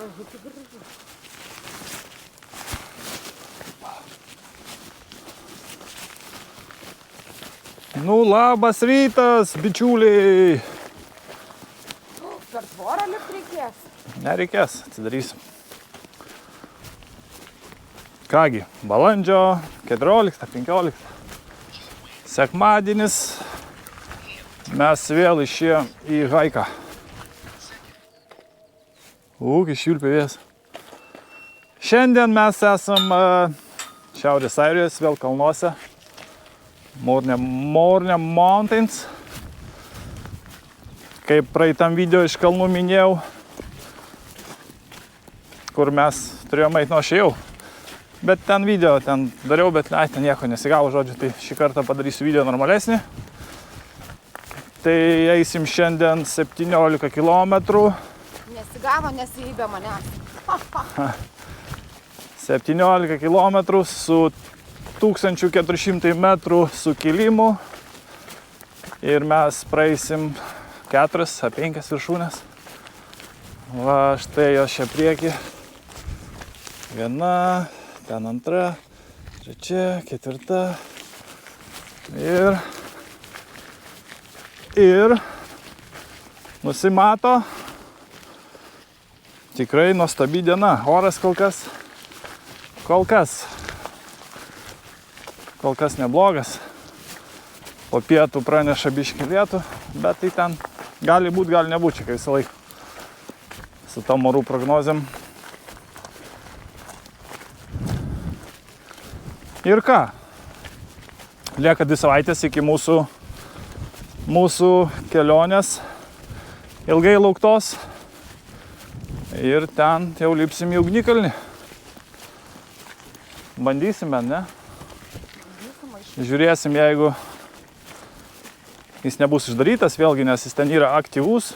gražu, tai gražu. Nu, labas rytas, bičiuliai. Per tvorą lipt reikės? Nereikės, atsidarysim. Kągi, balandžio 14-15. Sekmadienis. Mes vėl išėjom į haiką. Kai švilpia vėjas. Šiandien mes esam Šiaurės Airijos, vėl kalnuose. Morne Mountains. Kaip praeitam video iš kalnų minėjau, kur mes turėjome eiti, aš ėjau. Bet ten video, ten dariau, bet ten nieko nesigavo, žodžiu, tai šį kartą padarysiu video normalesnį. Tai eisim šiandien 17 kilometrų. Nesigavo, nesijybė manęs. 17 kilometrų su 1400 metrų sukilimu. Ir mes praeisim 4-5 viršūnės. Va, štai jos čia prieki. Viena, ten antra, trečia, ketvirta. Ir nusimato tikrai nuostabi diena. Oras kol kas neblogas. Po pietų praneša biškį lietų, bet tai ten gali būt, gali nebūt, čia kaip visą laiką su tom orų prognozėm. Ir ką? Lieka 2 savaitės iki mūsų kelionės ilgai lauktos. Ir ten jau lipsim į ugnikalnį. Bandysim, bet ne? Žiūrėsim, jeigu jis nebus uždarytas, vėlgi, nes jis ten yra aktyvus.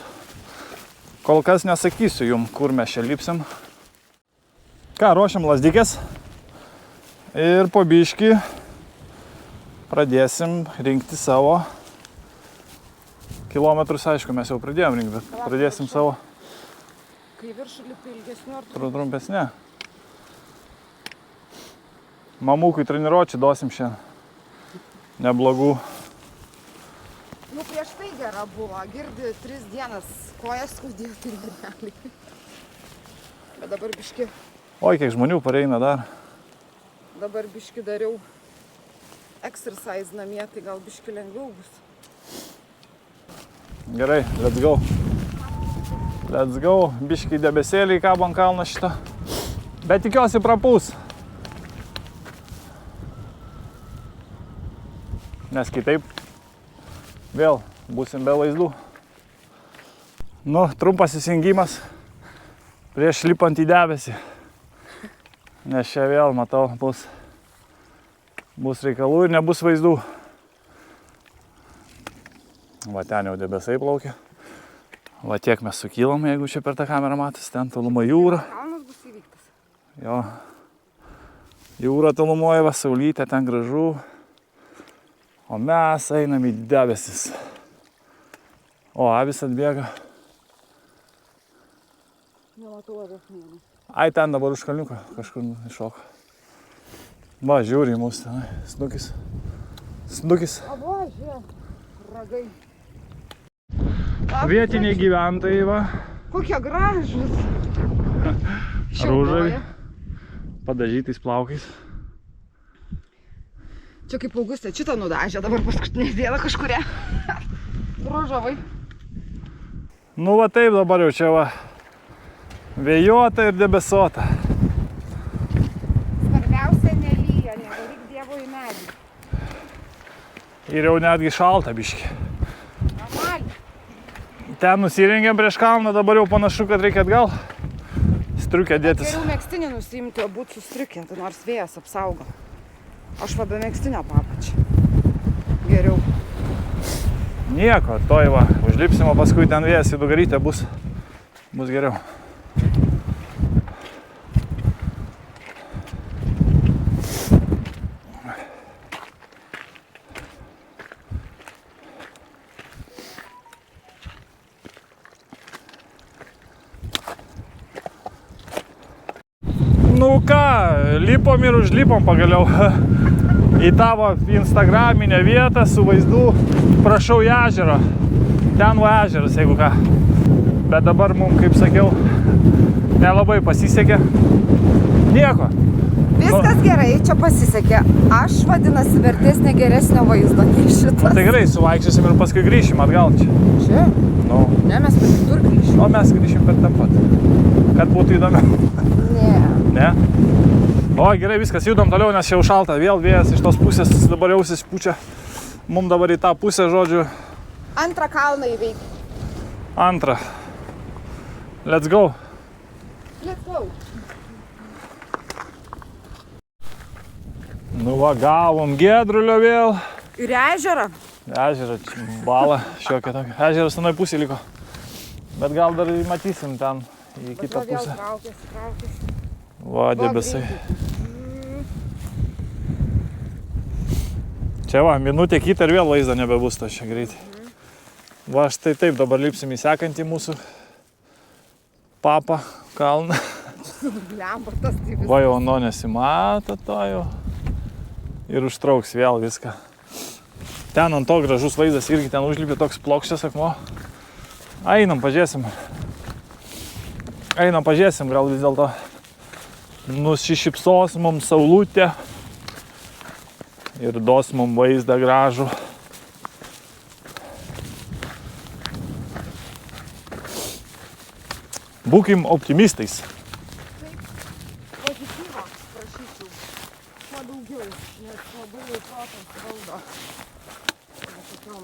Kol kas nesakysiu jum, kur mes čia lipsim. Ką, ruošiam lazdikės. Ir po biškį pradėsim rinkti savo kilometrus. Aišku, mes jau pradėjom rinkti, bet pradėsim savo... Kai viršų lipi ilgesnių ar trumpesnė. Mamukui treniruočių duosim šiandien. Neblogų. Nu, prieš tai gera buvo. Girdi 3 dienas kojas skaudėjo, tai nerealiai. Bet dabar biški... Oi, kiek žmonių pareina dar. Dabar biški dariau exercise namie, tai gal biški lengviau bus. Gerai, let's go. Let's go. Biški debesėliai kabo ant kalno šito. Bet tikiuosi prapūs. Nes kitaip vėl būsim be vaizdų. Nu, trumpas įsijungimas prieš lipant į debesį. Nes čia vėl, matau, bus reikalų ir nebus vaizdų. Va ten jau debesai plaukia. Va tiek mes sukilom, jeigu čia per tą kamerą matos, ten tolumo jūra. Kalnas bus įvyktas. Jo. Jūra tolumoja, va, saulytė, ten gražu. O mes einam į debesis. O, avis atbėga. Nematau avis mėnų. Ai, ten dabar už kalniuko kažkur iššoka. Va, žiūri į mūsų ten. Snukis. O, va, žiūrėk, ragai. Vietiniai gyventojai, va. Kokie gražus. Rūžavi. Padažytais plaukais. Čia kaip Augustė šitą nudažė, dabar paskutinė diena kažkuria. Ružavai. Nu va taip dabar jau čia va. Vėjuota ir debesuota. Svarbiausia nelyja, nevaryk Dievo į medį. Ir jau netgi šalta biški. Normaliai. Ten nusirengėm prieš kalną, dabar jau panašu, kad reikia atgal. Striukę dėtis. Geriau megztinį nusiimti, o būt su striukė, tai nors vėjas apsaugo. Aš va be megztinio papačiu. Geriau. Nieko, toj va, užlipsim, o paskui ten vėjas į nugarytę bus geriau. ką, lipom ir užlipom pagaliau į tavo instagraminę vietą su vaizdu, prašau, į ežerą. Ten va ežeras, jeigu ką. Bet dabar mums, kaip sakiau, nelabai pasisekė. Nieko. Viskas gerai, čia pasisekė. Aš vadinasi vertesnė geresnio vaizdo nei šitas. Tai gerai, suvaikščiosim ir paskui grįšim atgal čia. Čia? Nu. Ne, mes per kitur grįšim. O mes grįšim per ten pat. Kad būtų įdomiau. Ne. Ne? O, gerai, viskas, judam toliau, nes jau šalta. Vėl vėjas iš tos pusės dabar jausis pučia. Mums dabar į tą pusę, žodžiu. Antrą kalną įveikti. Antrą. Let's go. Let's go. Nu va, gavom Giedrulio vėl. Ir ežerą. Ežerą, balą šiokia tokia. Ežeras tenai pusė liko. Bet gal dar matysim ten į kitą pusę. Traukiasi. Va, debesai. Čia va, minutė kitą ir vėl vaizdo nebebus to čia greitai. Va, štai taip, dabar lipsim į sekantį mūsų papą kalną. Lembatas tai viskas. Va, jau nuo nesimato to jau. Ir užtrauks vėl viską. Ten ant to gražus vaizdas irgi ten užlipė toks plokščias akmuo. Einam, pažiūrėsim. Einam, pažiūrėsim, gal vis dėlto nusišypsos mums saulutė ir duos mums vaizdą gražų. Būkim optimistais. Pozityvo prašyčiau. Kuo daugiau, nes labai jau protas valdo. Tokiom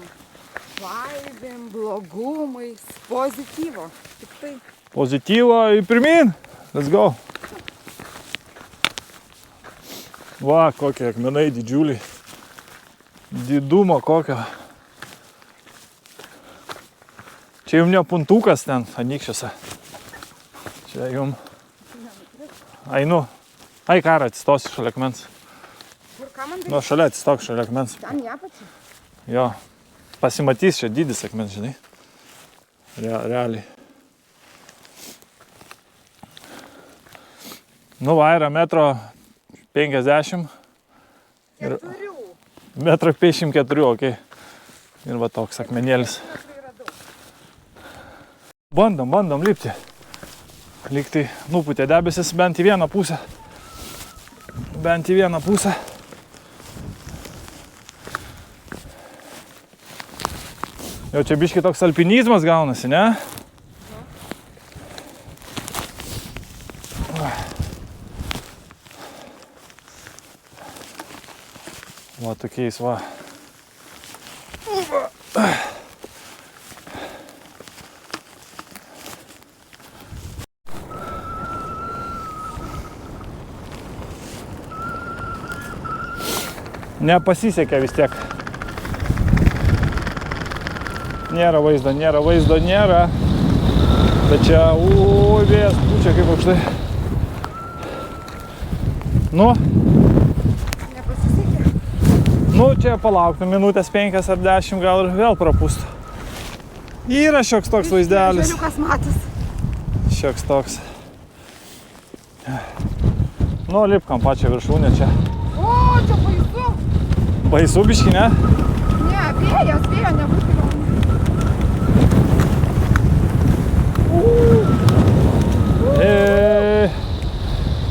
vaibėm, blogumais. Pozityvo. Tik tai. Pozityvo į pirmin. Let's go. Va, kokie akmenai didžiuliai. Didumo kokio. Čia jums ne puntukas ten, anykščiuose. Čia jums. Einu. Ai, karą, atsistosi šalia akmens. Kur ką man daryti? Nu, šalia atsistok šalia akmens. Ten ją pačią. Jo. Pasimatys čia dydis akmens, žinai. Realiai. Nu, va, yra 1,50 m. Ir 1,54 m, okei. Ir va toks akmenėlis. Bandom lipti. Lyg tai nuputė debesis bent į vieną pusę. Jau čia biški toks alpinizmas gaunasi, ne? Va tokiais va. Nepasisekė vis tiek. Nėra vaizdo. Bet čia, vėjas pučia kaip aukštai. Nu. Nepasisekė. Nu, čia palauktų minutės 5 ar 10, gal ir vėl prapūstų. Yra šioks toks vaizdelis. Žaliukas matas. Šioks toks. Nu, lipkam pačią viršūnę čia. O, čia baisu. Baisu biški, ne? Ne, vėjo nebūtų.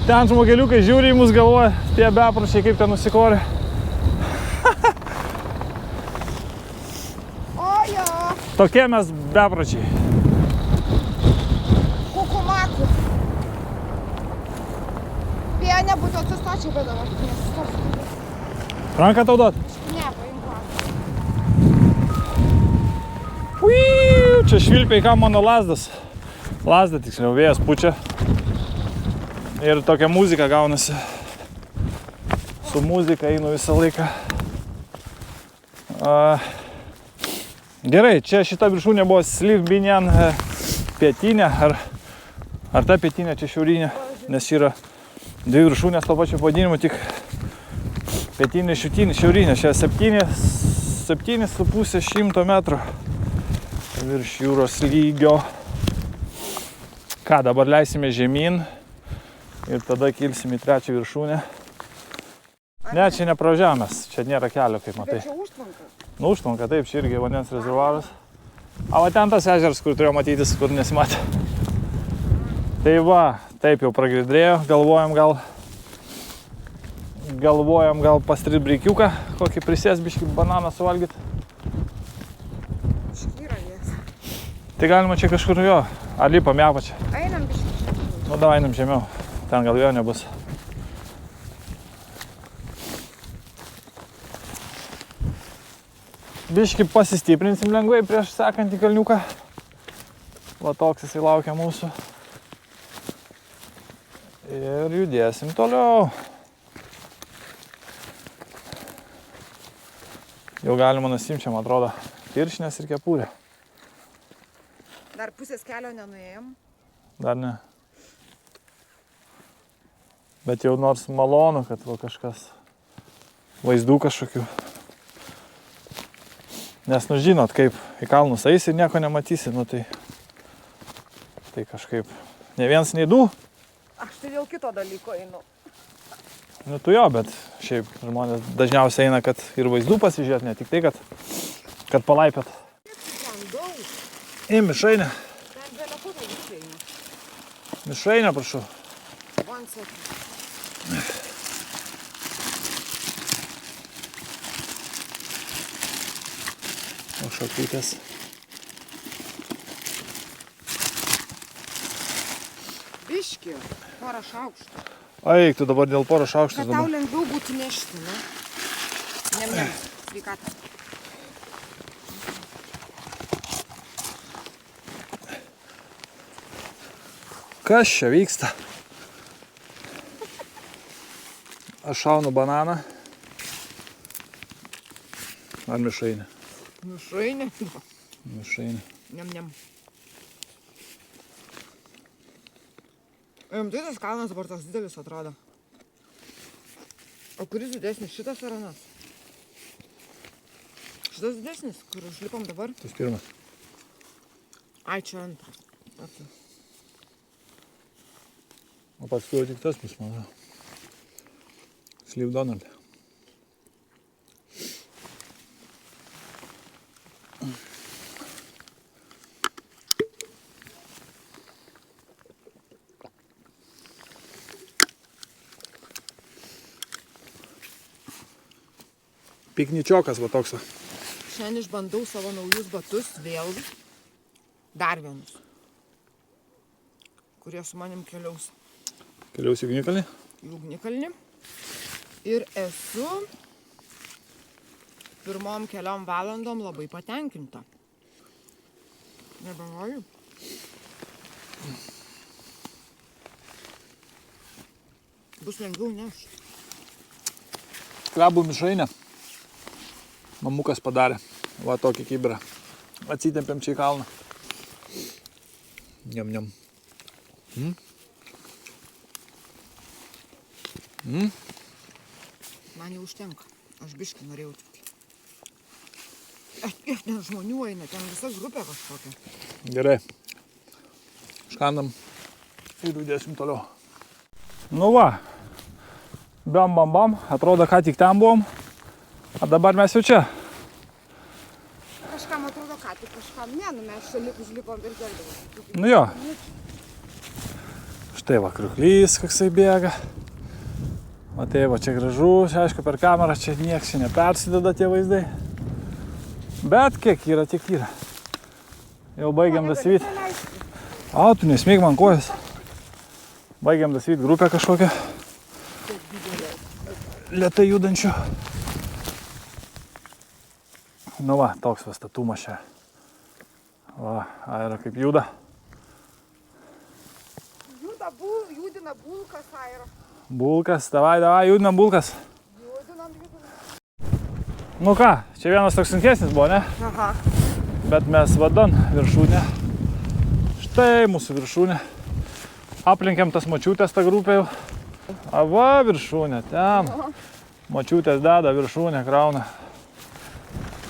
Ten žmogeliukai žiūri į mus, galvoja, tie bepročiai kaip ten nusikorė. Ojo! Tokie mes bepročiai. Kukumaku. Vėjo nebūtų atsistočiau, bet dabar nesistosiu. Ranką tau duot? Ne, paimk. Čia švilpiai ką mano lazdas. Lazda tiksliau, vėjas pučia. Ir tokia muzika gaunasi. Su muzika einu visą laiką. Gerai, čia šita viršūnė buvo Slivbinian pietinė. Ar ta pietinė čia šiaurinė? Nes yra dvi viršūnės to pačio pavadinimu, tik pietinė, šiaurinė. Čia 7,5 metrų virš jūros lygio. Ką, dabar leisime žemyn. Ir tada kilsim į trečią viršūnę. Ne, čia ne pro žemės, čia nėra kelio, kaip matai. Bet čia užtvanka. Nu, užtvanka, taip, čia irgi vandens rezervuaras. O va ten tas ežeras, kur turėjo matytis, kur nesimatė. Tai va, taip jau pragirdrėjo, galvojam gal pastrit breikiuką, kokį prisės biškį bananą suvalgyt. Škyra jės. Tai galima čia kažkur jo, ar lipam į apačią. Einam biškį žemiau. Nu, davai einam žemiau, ten gal vėjo nebus. Biškį pasistiprinsim lengvai prieš sekantį kalniuką. Va toks jisai laukia mūsų. Ir judėsim toliau. Jau galima nusimti, man atrodo, piršinės ir kepurę. Dar pusės kelio nenuėjom. Dar ne. Bet jau nors malonu, kad va kažkas vaizdų kažkokių. Nes, nu žinot, kaip į kalnus eisi ir nieko nematysi, nu tai kažkaip ne vienas, nei du. Aš tai dėl kito dalyko einu. Nu tu jo, bet šiaip žmonės dažniausiai eina, kad ir vaizdų pasižiūrėt, ne tik tai, kad palaipėt. Ten daug. Į mišrainę. Ten belekutai visi eina. Mišrainę, prašau. One second. O šakutės. Biškį, porą šaukštų. Eik, tu dabar dėl porą šaukštus Kad tau dabar. lengviau būtų nešti, ne? Nem, sveikatą. Kas čia vyksta? Aš šaunu bananą. Ar mišrainę? Mišrainė. Mišrainę. Nem. Tai tas kalnas dabar toks didelis atrodo. O kuris didesnis, šitas ar anas? Šitas didesnis, kur užlipom dabar? Tas pirmas. Ai, čia antras. Okay. O paskui jau tik tas bus, manau. Sleeve Donald. Pikničiokas va toks. Šiandien išbandau savo naujus batus vėl. Dar vienus. Kurie su manim keliaus. Keliaus į Ugnikalnį? Į Ugnikalnį. Ir esu pirmom keliom valandom labai patenkinta. Nebejoju. Bus lengviau nešti. Krabų mišrainę. Mamukas padarė. Va tokį kibirą. Atsitempėm čia į kalną. Niam. Man jau užtenka. Aš biškį norėjau tik. Kiek ten žmonių eina, ten visa grupė kažkokia. Gerai. Škandam ir judėsim toliau. Nu va. Bam. Atrodo, ką tik ten buvom. O dabar mes jau čia. Kažkam atrodo, ką tik kažkam. Ne, nu mes čia užlipom ir geldavome. Nu jo. Štai va, kriuklys koksai bėga. O tai va, čia gražu, čia aišku per kamerą, čia nieks čia nepersideda tie vaizdai. Bet kiek yra, tiek yra. Jau baigiam dasyvyti. O, tu nesmėg man kojas. Baigiam dasyvyti grupę kažkokią. Lėtai judančių. Nu va, toks va statumas čia. Va, aira kaip juda. Judina bulkas, aira. Bulkas, davai, judinam bulkas. Judinam. Nu ką, čia vienas toks sunkesnis buvo, ne? Aha. Bet mes vadan viršūnę. Štai mūsų viršūnė. Aplinkiam tas močiutės tą grupę jau. A va, viršūnė, ten. Močiutės deda viršūnę, krauna.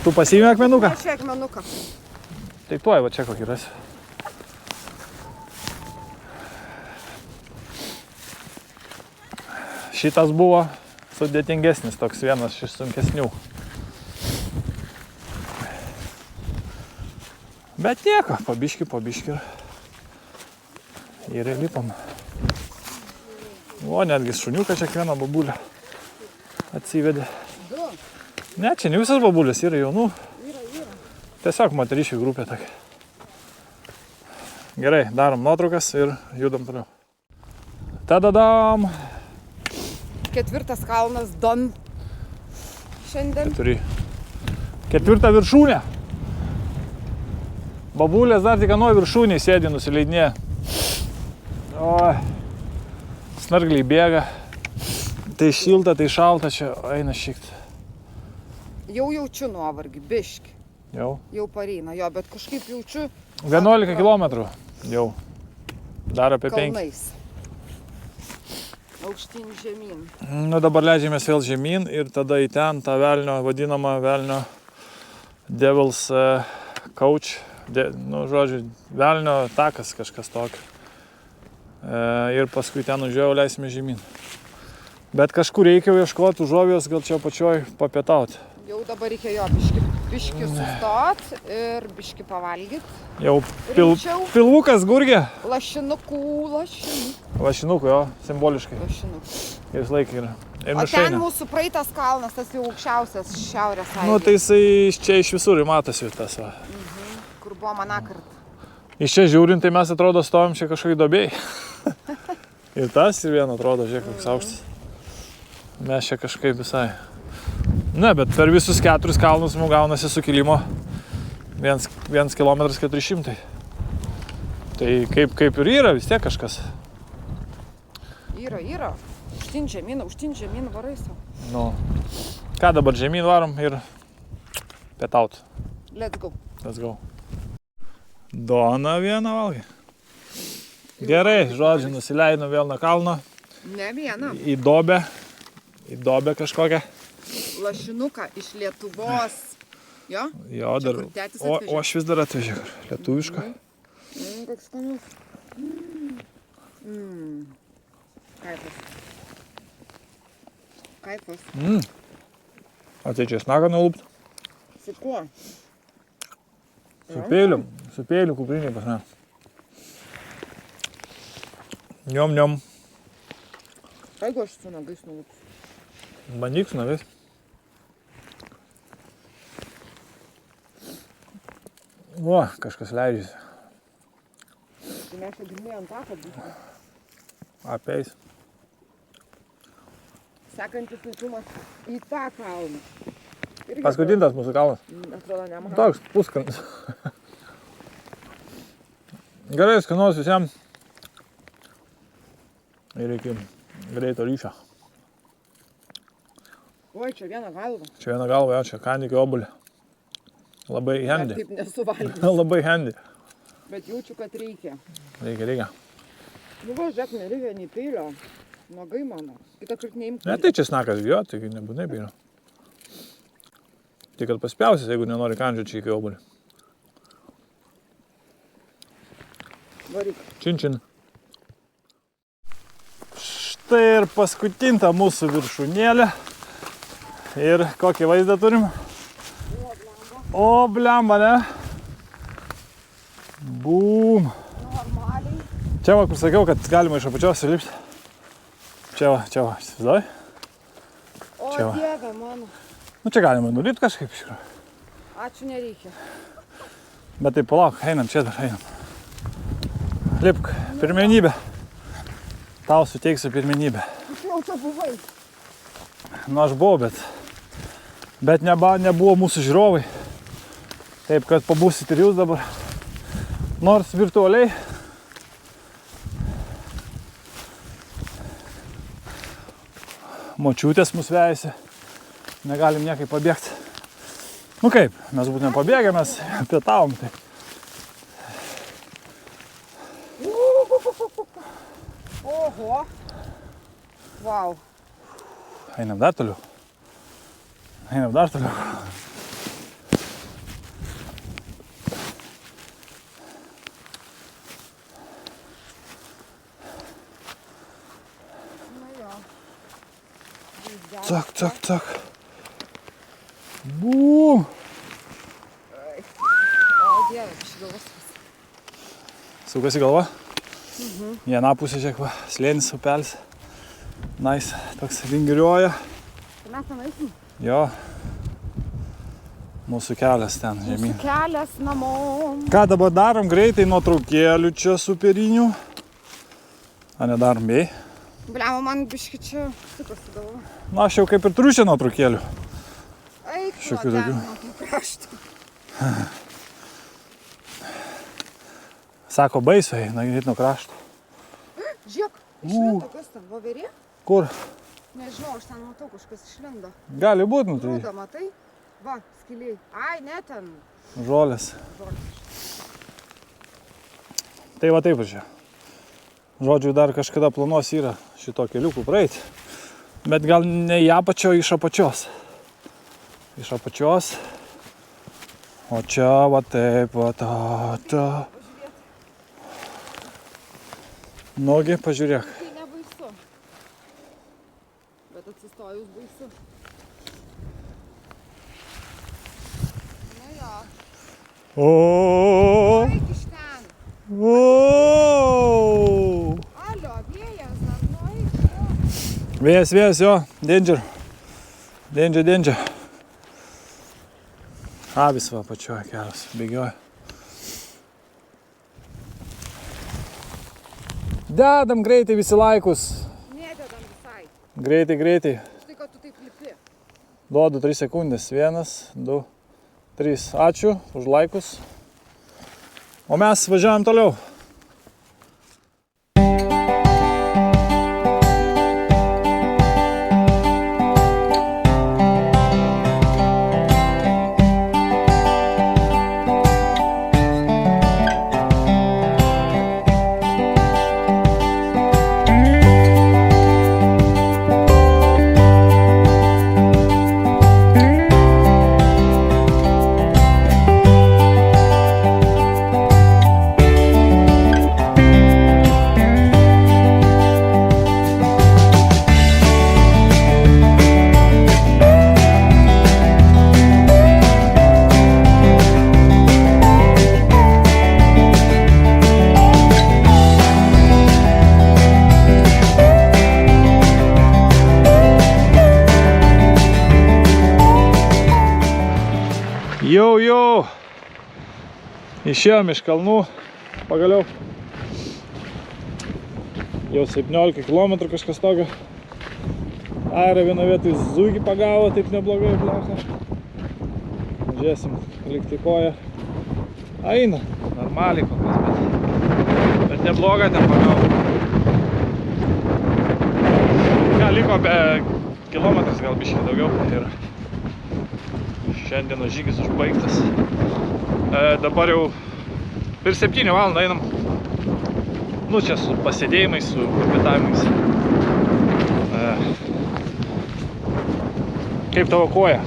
Tu pasiimi akmenuką? Aš akmenuką. Tai tuoj, va čia kokį rasi. Šitas buvo sudėtingesnis, toks vienas iš sunkesnių. Bet nieko, pabiški. Ir lipam. O, netgi šuniuką čia kiekvieną babulę atsivedė. Ne, čia ne visas babulės, yra jaunų. Tiesiog moteriškių grupė tokia. Gerai, darom nuotraukas ir judam toliau. Tadadam! 4. kalnas Don. Šiandien. 4 viršūnė. Babulės dar tik nuo viršūnį sėdi nusileidinėje. Oi, snargliai bėga. Tai šilta, tai šalta, čia eina šikt. Jau jaučiu nuovargį, biški. Jau pareina, jo, bet kažkaip jaučiu 11 km jau. Dar apie 5. kalnais. Aukštyn žemyn. Nu dabar leidžiamės vėl žemyn ir tada į ten tą velnio, vadinamą velnio Devil's Couch. Nu, žodžiu, velnio takas kažkas tokio. Ir paskui ten užėjau, leisime žemyn. Bet kažkur reikia ieškoti užuovėjos, gal čia pačioj papietauti. Jau dabar reikia jo biški sustot ir biški pavalgyt. Jau pilvukas gurgė. Lašinukų. Lašinukų, jo, simboliškai. Lašinukų. Ir vis laik yra. O ten mūsų praeitas kalnas, tas jau aukščiausias šiaurės Airijos. Nu, tai jisai čia iš visur matosi tas va. Kur buvo manakart. Iš čia žiūrint, tai mes atrodo stovim čia kažkokį dobėjai. Ir tas ir vien atrodo, žiūrėk, koks aukštas. Mes čia kažkaip visai. Ne, bet per visus 4 kalnus mums gaunasi sukilimo 1 km 400. Tai kaip ir yra, vis tiek kažkas. Yra. Aukštyn žemyn varai savo. Nu, ką dabar žemyn varom ir pietaut. Let's go. Dona vieną valgai. Gerai, žodžiu, nusileidom vėl nuo kalno. Ne vieną. Į dobę kažkokią. Lašinuką iš Lietuvos. Jo? Jo, Čia dar. kur tėtis atvežė. O aš vis dar atvežiu lietuvišką. Koks skanus. Kaifas. O tai česnaką nulupt? Su kuo? Su peiliu kuprinėj pas mane. Niom. Jeigu aš su nagais nulupsiu. Bandyk su nagais. O, kažkas leidžiasi. Tai mes čia grynai ant tako būsime. Apeis. Sekantis lipimas į tą kalną. Paskutintas mūsų kalnas. Atrodo, nemažai. Toks puskalnis. Gerai, skanaus visiems. Ir iki greito ryšio. Oi, čia viena galva. Čia viena galva, jo, čia kandikio obulė. Labai handy. Taip nesuvalgys. Labai handy. Bet jaučiu, kad reikia. Reikia. Nu va, žiūrėk, nereikia nei peilio. Nagai mano. Kitą kart neimk. Ne, tai česnakas jo, taigi nebūtinai peilio. Tik kad paspjausis, jeigu nenori kandžio čia iki obulį. Varyk. Čin. Štai ir paskutinta mūsų viršūnėlė. Ir kokį vaizdą turim? O, blemba, ne? Bum. Normaliai. Čia va, kur sakiau, kad galima iš apačios įlipti. Čia va, įsivaizduoji? O, Čia va. Dieve mano. Nu, čia galima nulipti kažkaip iš tikrųjų. Ačiū, nereikia. Bet tai palauk, einam, čia dar einam. Lipk, pirmenybę. Tau suteiksiu pirmenybę. Tu jau čia buvai. Nu, aš buvau, bet nebuvo mūsų žiūrovai. Taip, kad pabūsit ir jūs dabar. Nors virtualiai. Močiutės mus vejasi. Negalim niekaip pabėgti. Nu kaip, mes būtume pabėgę, mes pietavom. Tai. Oho. Vau. Einam dar toliau. Cak, cak, cak. Bū. O, Dieve, išgalvos. Sukasi galva? Viena pusė, žiūrėk, va, slėnis, upelis. Nice, toks vingriuoja. Tai mes ten eisim. Jo. Mūsų kelias ten žemyn. Mūsų kelias namo. Ką dabar darom? Greitai nuotraukėlių čia superinių. A nedarom, bei? Bliamo, man biški čia sukasi galva. Na, aš jau kaip ir turiu čia nuotraukėlių. Eik, tu Šiokių ten tokių. nuo tų kraštų. Sako, baisu, eina greit nuo krašto. Žiūrėk, išlindo kas ten, voverė? Kur? Nežinau, aš ten matau, kažkas išlindo. Gali būt, nu tai Rūda, matai? Va, skiliai. Ai, ne ten. žolės. Žodžiu. Tai va taip čia. Žodžiu, dar kažkada planuos yra šito keliukų praeiti. Bet gal ne į apačio, iš apačios. Iš apačios. O čia va taip, va ta. Nugi, pažiūrėk. Tai nebaisu. Bet atsistojus baisu. Nu jo. O. Eik iš ten. O. Alio, vėjas dar, nu eik. Vėjas, jo. Danger. Danger. Avis va pačioje kelias, bėgioja. Dedam greitai visi laikus. Nededam visai. Greitai. Štai, kad tu taip lipi. Duodu 3 sekundės. 1, 2, 3. Ačiū už laikus. O mes važiuojam toliau. Jau. Išėjom iš kalnų. Pagaliau. Jau 17 km kažkas tokio. Aira vieno vietoj zūgį pagavo, taip neblogai, blecha. Žiūrėsim, likti koją. Eina, normaliai kokias, bet nebloga ten pagavo. Ką, liko apie kilometras, gal biškį daugiau. Ir šiandienos žygis užbaigtas. Dabar jau per 7 valandą einam. Nu, čia su pasėdėjimais, su kapitavimais. Kaip tavo koja?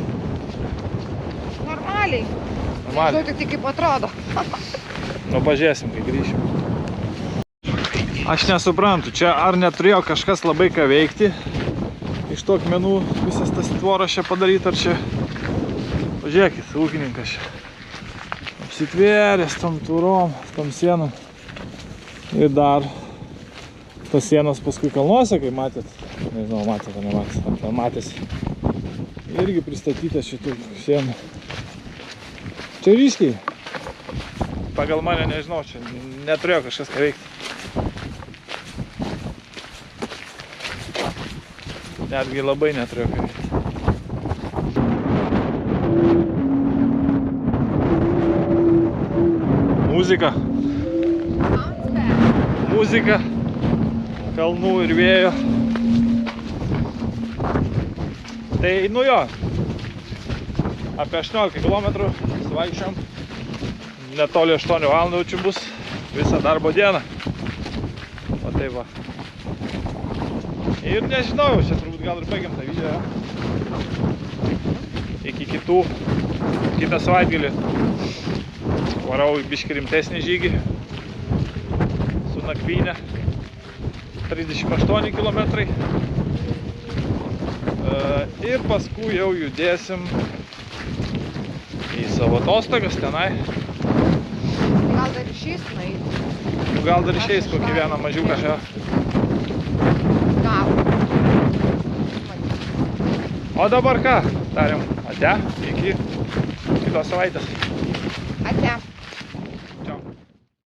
Normaliai. Normaliai. Žinau, tik kaip atrodo. Nu, pažiūrėsim, kai grįšim. Aš nesuprantu, čia ar neturėjo kažkas labai ką veikti. Iš to akmenų visas tas tvoras čia padaryti, ar čia... Pažiūrėkit, ūkininkas čia. Apsitvėręs tom tvorom, tom sienom. Ir dar tas sienas paskui kalnuose, kai matėt. Nežinau, matėt ar nematėt, ten matėsi. Irgi pristatytas šitų sienų. Čia ryškiai. Pagal mane, nežinau, čia neturėjo kažkas ką veikti. Netgi labai neturėjo ką veikti. Muzika, kalnų ir vėjo. Tai, nu jo, apie 18 km suvaikščiom, netoli 8 valandų čia bus visą darbo dieną. O tai va. Ir nežinau, čia turbūt gal ir baigiam tą video. Iki kitą savaitgalį varau biškį rimtesnį žygį su nakvynė 38 km. Ir paskui jau judėsim į savo atostogas tenai. Gal dar išeis nueiti? Gal dar išeis kokį vieną mažiuką šią. Gal. O dabar ką? Tariam, ate, iki kitos savaitės. Ate.